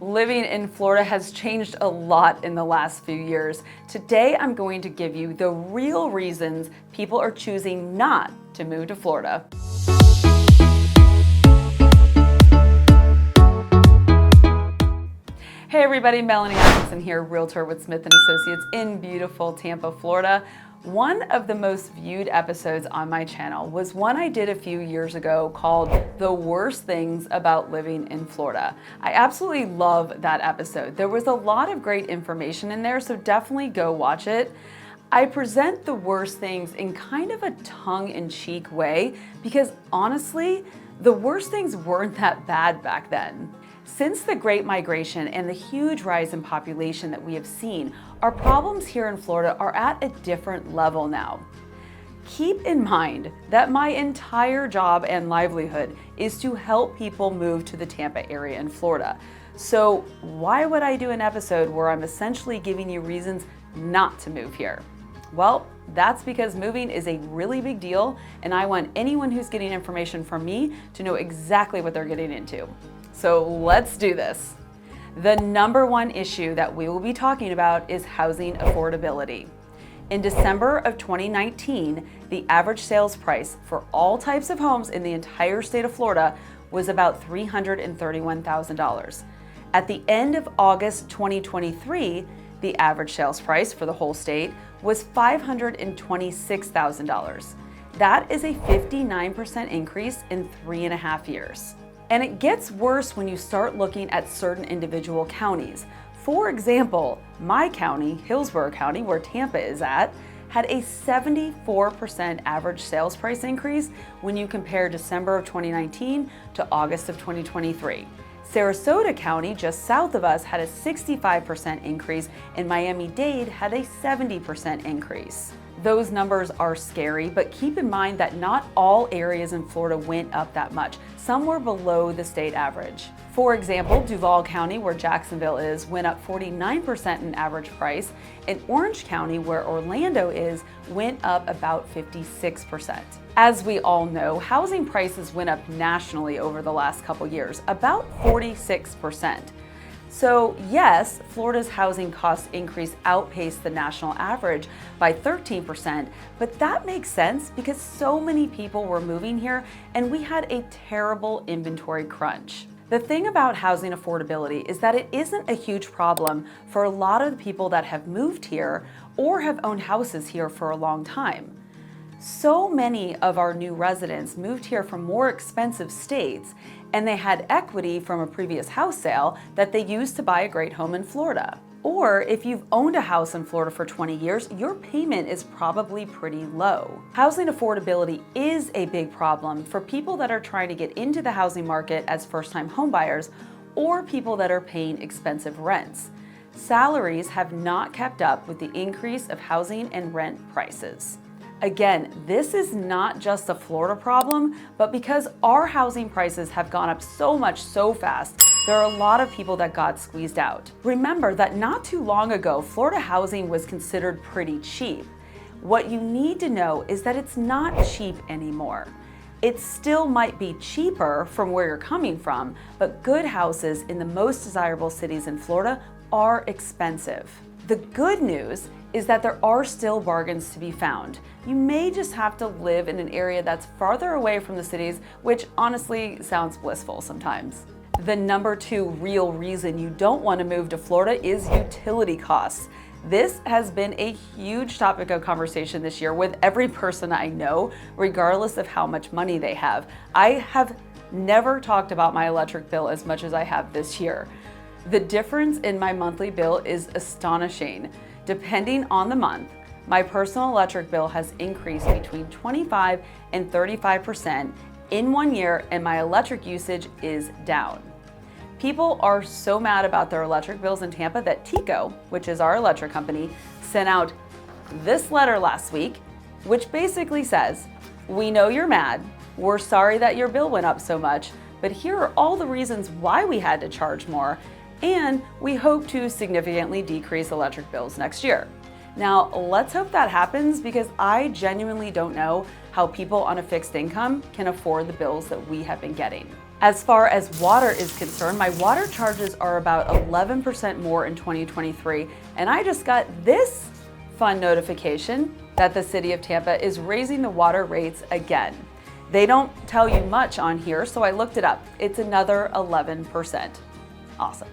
Living in Florida has changed a lot in the last few years. Today, I'm going to give you the real reasons people are choosing not to move to Florida. Hey everybody, Melanie Atkinson here, Realtor with Smith & Associates in beautiful Tampa, Florida. One of the most viewed episodes on my channel was one I did a few years ago called The Worst Things About Living in Florida. I absolutely love that episode. There was a lot of great information in there, so definitely go watch it. I present the worst things in kind of a tongue-in-cheek way because honestly, the worst things weren't that bad back then. Since the Great Migration and the huge rise in population that we have seen, our problems here in Florida are at a different level now. Keep in mind that my entire job and livelihood is to help people move to the Tampa area in Florida. So why would I do an episode where I'm essentially giving you reasons not to move here? Well, that's because moving is a really big deal, and I want anyone who's getting information from me to know exactly what they're getting into. So let's do this. The number one issue that we will be talking about is housing affordability. In December of 2019, the average sales price for all types of homes in the entire state of Florida was about $331,000. At the end of August 2023, the average sales price for the whole state was $526,000. That is a 59% increase in 3.5 years. And it gets worse when you start looking at certain individual counties. For example, my county, Hillsborough County, where Tampa is at, had a 74% average sales price increase when you compare December of 2019 to August of 2023. Sarasota County, just south of us, had a 65% increase, and Miami-Dade had a 70% increase. Those numbers are scary, but keep in mind that not all areas in Florida went up that much. Some were below the state average. For example, Duval County, where Jacksonville is, went up 49% in average price, and Orange County, where Orlando is, went up about 56%. As we all know, housing prices went up nationally over the last couple years, about 46%. So yes, Florida's housing cost increase outpaced the national average by 13%, but that makes sense because so many people were moving here and we had a terrible inventory crunch. The thing about housing affordability is that it isn't a huge problem for a lot of the people that have moved here or have owned houses here for a long time. So many of our new residents moved here from more expensive states, and they had equity from a previous house sale that they used to buy a great home in Florida. Or if you've owned a house in Florida for 20 years, your payment is probably pretty low. Housing affordability is a big problem for people that are trying to get into the housing market as first-time homebuyers or people that are paying expensive rents. Salaries have not kept up with the increase of housing and rent prices. Again, this is not just a Florida problem, but because our housing prices have gone up so much so fast, there are a lot of people that got squeezed out. Remember that not too long ago, Florida housing was considered pretty cheap. What you need to know is that it's not cheap anymore. It still might be cheaper from where you're coming from, but good houses in the most desirable cities in Florida are expensive. The good news is that there are still bargains to be found. You may just have to live in an area that's farther away from the cities, which honestly sounds blissful sometimes. The number two real reason you don't want to move to Florida is utility costs. This has been a huge topic of conversation this year with every person I know, regardless of how much money they have. I have never talked about my electric bill as much as I have this year. The difference in my monthly bill is astonishing. Depending on the month, my personal electric bill has increased between 25 and 35% in 1 year, and my electric usage is down. People are so mad about their electric bills in Tampa that TECO, which is our electric company, sent out this letter last week, which basically says, "We know you're mad. We're sorry that your bill went up so much, but here are all the reasons why we had to charge more, and we hope to significantly decrease electric bills next year." Now, let's hope that happens because I genuinely don't know how people on a fixed income can afford the bills that we have been getting. As far as water is concerned, my water charges are about 11% more in 2023, and I just got this fun notification that the city of Tampa is raising the water rates again. They don't tell you much on here, so I looked it up. It's another 11%. Awesome.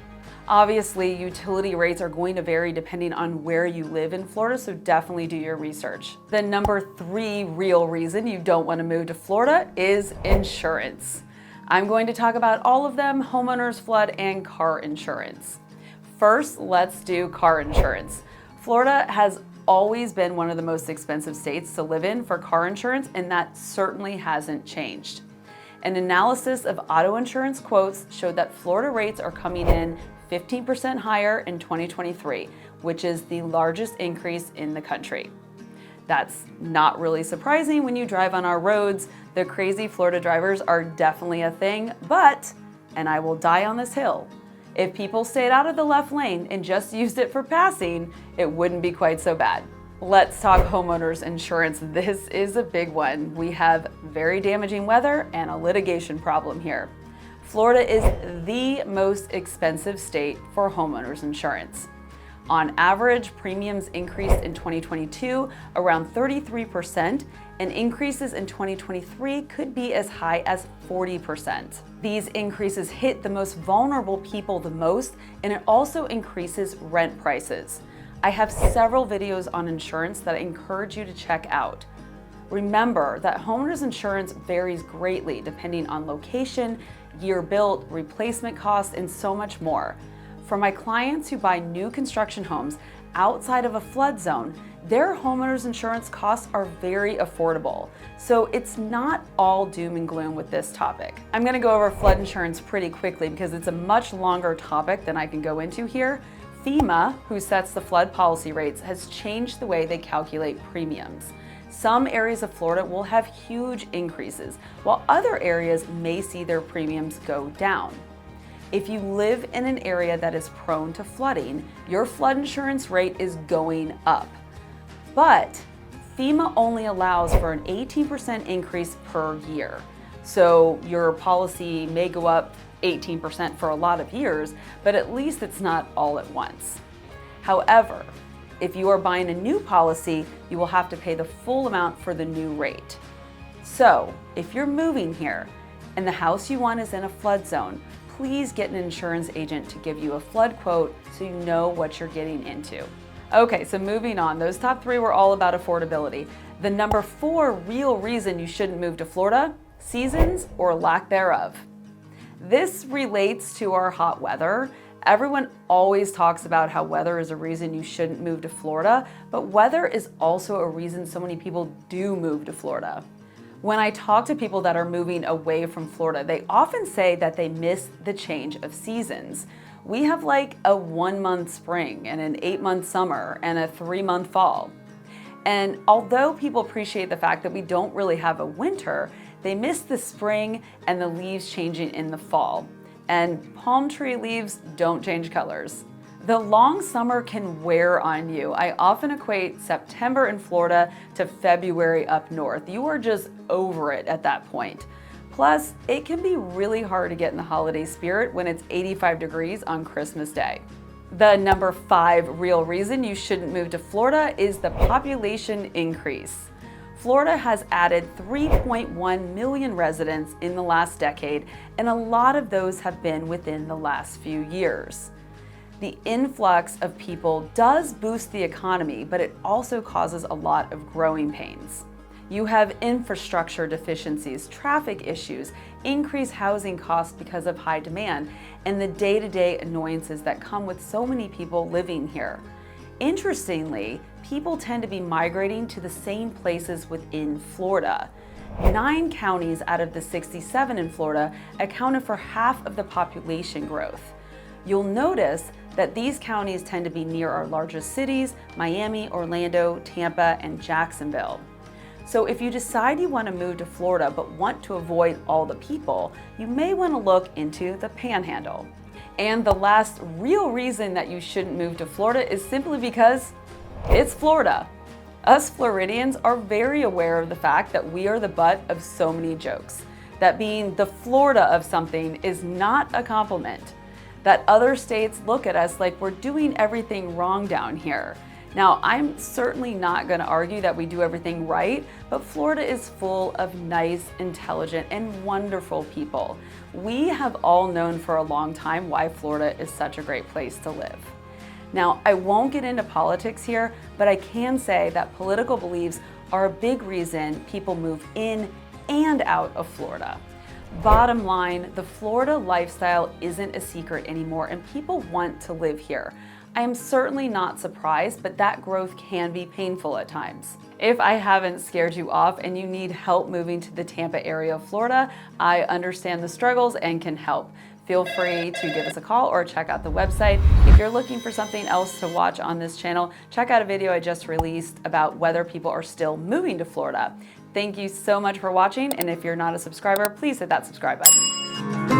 Obviously, utility rates are going to vary depending on where you live in Florida, so definitely do your research. The number 3 real reason you don't want to move to Florida is insurance. I'm going to talk about all of them: homeowners, flood, and car insurance. First, let's do car insurance. Florida has always been one of the most expensive states to live in for car insurance, and that certainly hasn't changed. An analysis of auto insurance quotes showed that Florida rates are coming in 15% higher in 2023, which is the largest increase in the country. That's not really surprising when you drive on our roads. The crazy Florida drivers are definitely a thing, but, and I will die on this hill, if people stayed out of the left lane and just used it for passing, it wouldn't be quite so bad. Let's talk homeowners insurance. This is a big one. We have very damaging weather and a litigation problem here. Florida is the most expensive state for homeowners insurance. On average, premiums increased in 2022 around 33%, and increases in 2023 could be as high as 40%. These increases hit the most vulnerable people the most, and it also increases rent prices. I have several videos on insurance that I encourage you to check out. Remember that homeowners insurance varies greatly depending on location, year built, replacement costs, and so much more. For my clients who buy new construction homes outside of a flood zone, their homeowners insurance costs are very affordable. So it's not all doom and gloom with this topic. I'm gonna go over flood insurance pretty quickly because it's a much longer topic than I can go into here. FEMA, who sets the flood policy rates, has changed the way they calculate premiums. Some areas of Florida will have huge increases, while other areas may see their premiums go down. If you live in an area that is prone to flooding, your flood insurance rate is going up. But FEMA only allows for an 18% increase per year. So your policy may go up 18% for a lot of years, but at least it's not all at once. However, if you are buying a new policy, you will have to pay the full amount for the new rate. So if you're moving here and the house you want is in a flood zone, please get an insurance agent to give you a flood quote so you know what you're getting into. Okay, so moving on, those top 3 were all about affordability. The number 4 real reason you shouldn't move to Florida: seasons or lack thereof. This relates to our hot weather. Everyone always talks about how weather is a reason you shouldn't move to Florida, but weather is also a reason so many people do move to Florida. When I talk to people that are moving away from Florida, they often say that they miss the change of seasons. We have like a 1-month spring and an 8-month summer and a 3-month fall. And although people appreciate the fact that we don't really have a winter, they miss the spring and the leaves changing in the fall. And palm tree leaves don't change colors. The long summer can wear on you. I often equate September in Florida to February up north. You are just over it at that point. Plus, it can be really hard to get in the holiday spirit when it's 85 degrees on Christmas Day. The number 5 real reason you shouldn't move to Florida is the population increase. Florida has added 3.1 million residents in the last decade, and a lot of those have been within the last few years. The influx of people does boost the economy, but it also causes a lot of growing pains. You have infrastructure deficiencies, traffic issues, increased housing costs because of high demand, and the day-to-day annoyances that come with so many people living here. Interestingly, people tend to be migrating to the same places within Florida. 9 counties out of the 67 in Florida accounted for half of the population growth. You'll notice that these counties tend to be near our largest cities: Miami, Orlando, Tampa, and Jacksonville. So if you decide you want to move to Florida but want to avoid all the people, you may want to look into the Panhandle. And the last real reason that you shouldn't move to Florida is simply because it's Florida. Us Floridians are very aware of the fact that we are the butt of so many jokes. that being the Florida of something is not a compliment, that other states look at us like we're doing everything wrong down here. Now, I'm certainly not going to argue that we do everything right, but Florida is full of nice, intelligent, and wonderful people. We have all known for a long time why Florida is such a great place to live. Now, I won't get into politics here, but I can say that political beliefs are a big reason people move in and out of Florida. Bottom line, the Florida lifestyle isn't a secret anymore and people want to live here. I am certainly not surprised, but that growth can be painful at times. If I haven't scared you off and you need help moving to the Tampa area of Florida, I understand the struggles and can help. Feel free to give us a call or check out the website. If you're looking for something else to watch on this channel, check out a video I just released about whether people are still moving to Florida. Thank you so much for watching, and if you're not a subscriber, please hit that subscribe button.